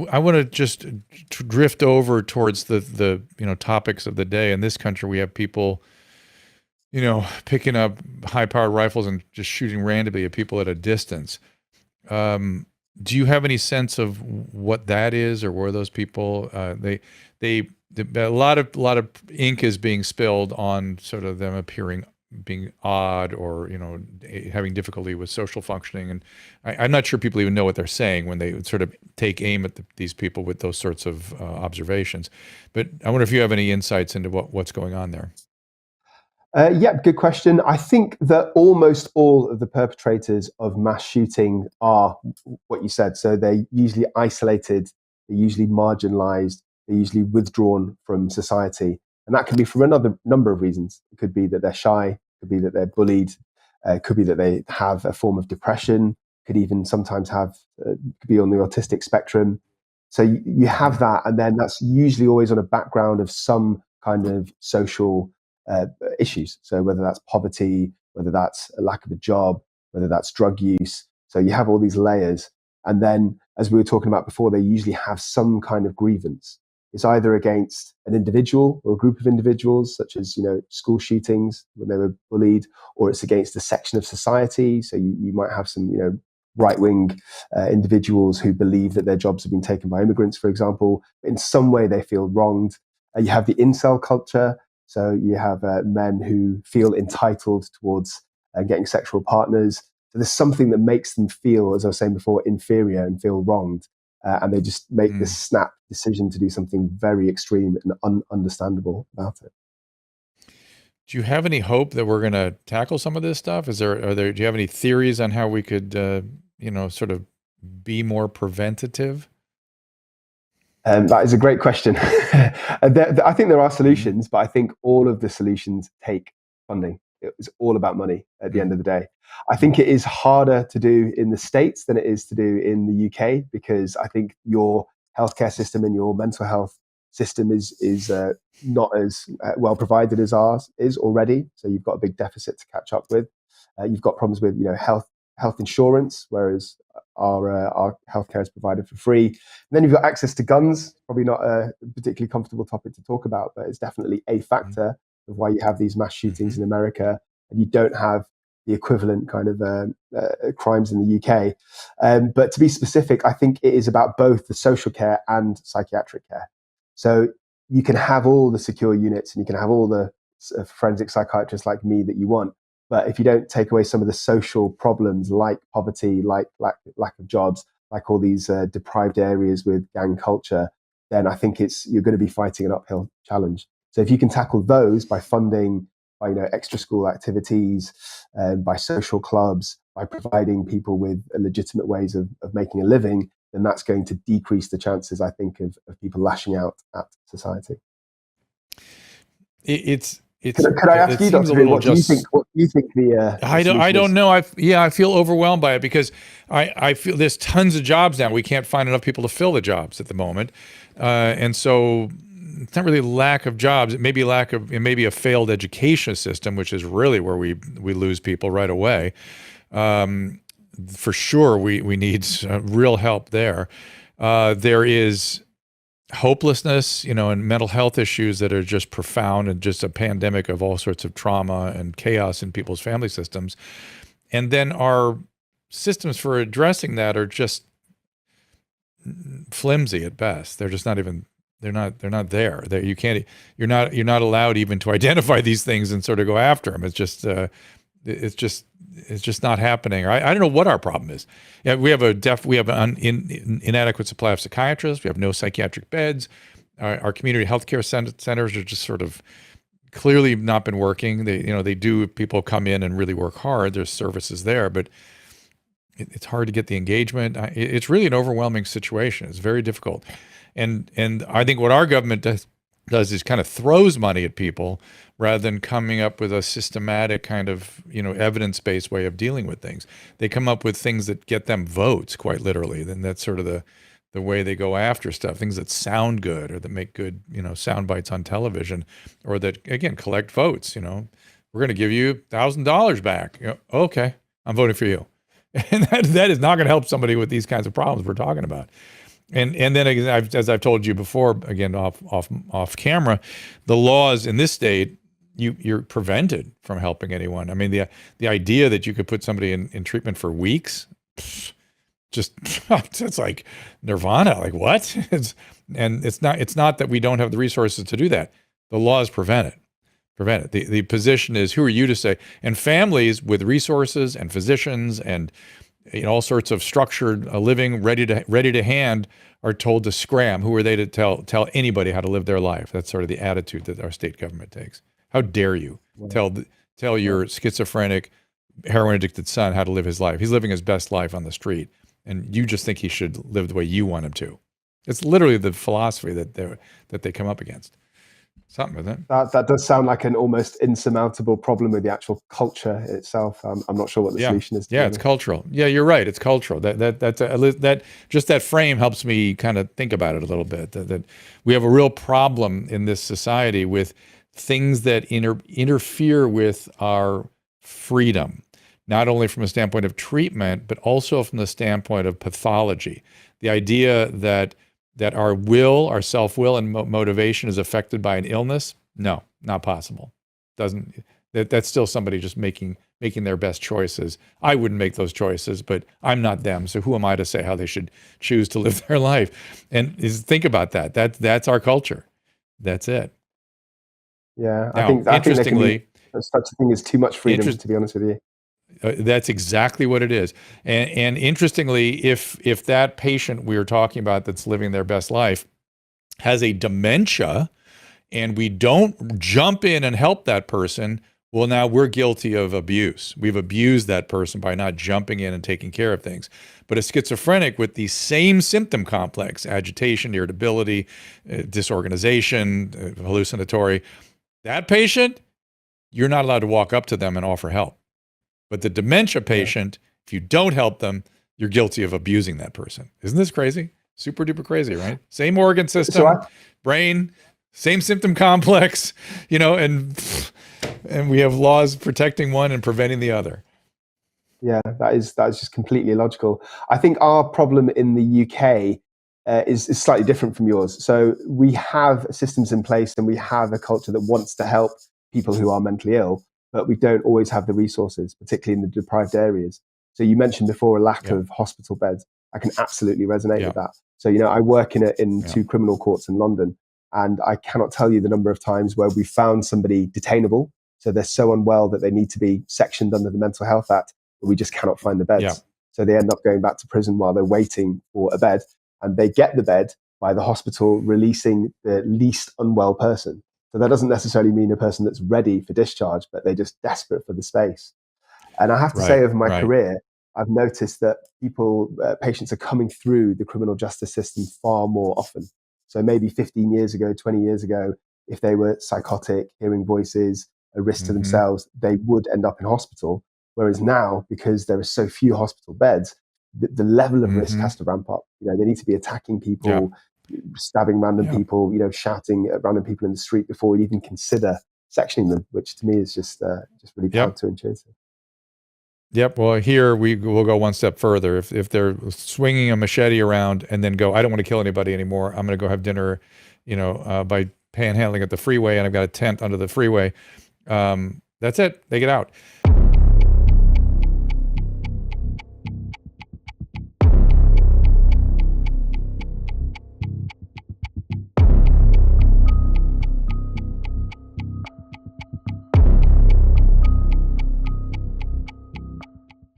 I want to just drift over towards the topics of the day. In this country, we have people, picking up high-powered rifles and just shooting randomly at people at a distance. Do you have any sense of what that is, or where those people? A lot of ink is being spilled on sort of them being odd, or having difficulty with social functioning, and I'm not sure people even know what they're saying when they sort of take aim at these people with those sorts of observations. But I wonder if you have any insights into what's going on there. Yeah, good question. I think that almost all of the perpetrators of mass shooting are what you said. So they're usually isolated, they're usually marginalized, they're usually withdrawn from society. And that can be for another number of reasons. It could be that they're shy, it could be that they're bullied, it could be that they have a form of depression, could even sometimes could be on the autistic spectrum. So you have that, and then that's usually always on a background of some kind of social issues. So whether that's poverty, whether that's a lack of a job, whether that's drug use. So you have all these layers. And then, as we were talking about before, they usually have some kind of grievance. It's either against an individual or a group of individuals, such as, school shootings when they were bullied, or it's against a section of society. So you might have some, right-wing individuals who believe that their jobs have been taken by immigrants, for example. In some way, they feel wronged. You have the incel culture. So you have men who feel entitled towards getting sexual partners. So there's something that makes them feel, as I was saying before, inferior and feel wronged. And they just make this snap decision to do something very extreme and ununderstandable about it. Do you have any hope that we're going to tackle some of this stuff? Do you have any theories on how we could, sort of be more preventative? That is a great question. I think there are solutions, but I think all of the solutions take funding. It's all about money at the end of the day. I think it is harder to do in the States than it is to do in the UK, because I think your healthcare system and your mental health system is not as well provided as ours is already. So you've got a big deficit to catch up with. You've got problems with health insurance, whereas our healthcare is provided for free. And then you've got access to guns. Probably not a particularly comfortable topic to talk about, but it's definitely a factor of why you have these mass shootings in America, and you don't have the equivalent kind of crimes in the UK. But to be specific, I think it is about both the social care and psychiatric care. So you can have all the secure units and you can have all the forensic psychiatrists like me that you want. But if you don't take away some of the social problems like poverty, like lack of jobs, like all these deprived areas with gang culture, then I think you're going to be fighting an uphill challenge. So if you can tackle those by funding, by extra school activities, by social clubs, by providing people with legitimate ways of making a living, then that's going to decrease the chances, I think, of people lashing out at society. Could I ask you, Dr. Drew, what do you think the I don't know. I feel overwhelmed by it, because I feel there's tons of jobs now. We can't find enough people to fill the jobs at the moment. And so it's not really lack of jobs. It may be a failed education system, which is really where we lose people right away. For sure, we need real help there. There is hopelessness, and mental health issues that are just profound, and just a pandemic of all sorts of trauma and chaos in people's family systems. And then our systems for addressing that are just flimsy at best. They're just not even, they're not there. You're not allowed even to identify these things and sort of go after them. It's just not happening. I don't know what our problem is. Yeah, we have an inadequate supply of psychiatrists. We have no psychiatric beds. Our community healthcare centers are just sort of clearly not been working. People come in and really work hard. There's services there, but it's hard to get the engagement. It's really an overwhelming situation. It's very difficult. And I think what our government does is kind of throws money at people rather than coming up with a systematic kind of, evidence-based way of dealing with things. They come up with things that get them votes, quite literally. Then that's sort of the way they go after stuff, things that sound good or that make good, sound bites on television, or that, again, collect votes. We're going to give you $1,000 back. Okay, I'm voting for you. And that is not going to help somebody with these kinds of problems we're talking about. And then again, as I've told you before, again off camera, the laws in this state, you're prevented from helping anyone. I mean, the idea that you could put somebody in treatment for weeks, just it's like nirvana. Like what? It's not that we don't have the resources to do that. The laws prevent it. The position is, who are you to say? And families with resources and physicians and all sorts of structured living ready to hand are told to scram. Who are they to tell anybody how to live their life? That's sort of the attitude that our state government takes. How dare you tell your schizophrenic, heroin addicted son how to live his life? He's living his best life on the street, and you just think he should live the way you want him to. It's literally the philosophy that they come up against. Something with it. That does sound like an almost insurmountable problem with the actual culture itself. I'm not sure what the solution is. Yeah, it's cultural. Yeah, you're right. It's cultural. That just that frame helps me kind of think about it a little bit. That we have a real problem in this society with things that interfere with our freedom, not only from a standpoint of treatment, but also from the standpoint of pathology. The idea that our will, our self-will and motivation is affected by an illness? No, not possible. That's still somebody just making their best choices. I wouldn't make those choices, but I'm not them. So who am I to say how they should choose to live their life? And think about that. That's our culture. That's it. Yeah, now, I think interestingly, such a thing as too much freedom, to be honest with you. That's exactly what it is. And interestingly, if that patient we were talking about that's living their best life has a dementia and we don't jump in and help that person, well, now we're guilty of abuse. We've abused that person by not jumping in and taking care of things. But a schizophrenic with the same symptom complex, agitation, irritability, disorganization, hallucinatory, that patient, you're not allowed to walk up to them and offer help. But the dementia patient, if you don't help them, you're guilty of abusing that person. Isn't this crazy? Super duper crazy, right? Same organ system, brain, same symptom complex, and we have laws protecting one and preventing the other. Yeah, that is just completely illogical. I think our problem in the UK is slightly different from yours. So we have systems in place and we have a culture that wants to help people who are mentally ill, but we don't always have the resources, particularly in the deprived areas. So you mentioned before a lack of hospital beds. I can absolutely resonate with that. So, I work in two criminal courts in London, and I cannot tell you the number of times where we found somebody detainable. So they're so unwell that they need to be sectioned under the Mental Health Act, but we just cannot find the beds. Yeah. So they end up going back to prison while they're waiting for a bed, and they get the bed by the hospital releasing the least unwell person. So that doesn't necessarily mean a person that's ready for discharge, but they're just desperate for the space. And I have to say, over my career, I've noticed that patients are coming through the criminal justice system far more often. So maybe 15 years ago, 20 years ago, if they were psychotic, hearing voices, a risk to themselves, they would end up in hospital. Whereas now, because there are so few hospital beds, the level of risk has to ramp up. They need to be attacking people, stabbing random people, shouting at random people in the street before we even consider sectioning them, which to me is just really counterintuitive. Yep. Well, here we'll go one step further. If they're swinging a machete around and then go, I don't want to kill anybody anymore. I'm going to go have dinner, by panhandling at the freeway, and I've got a tent under the freeway. That's it. They get out.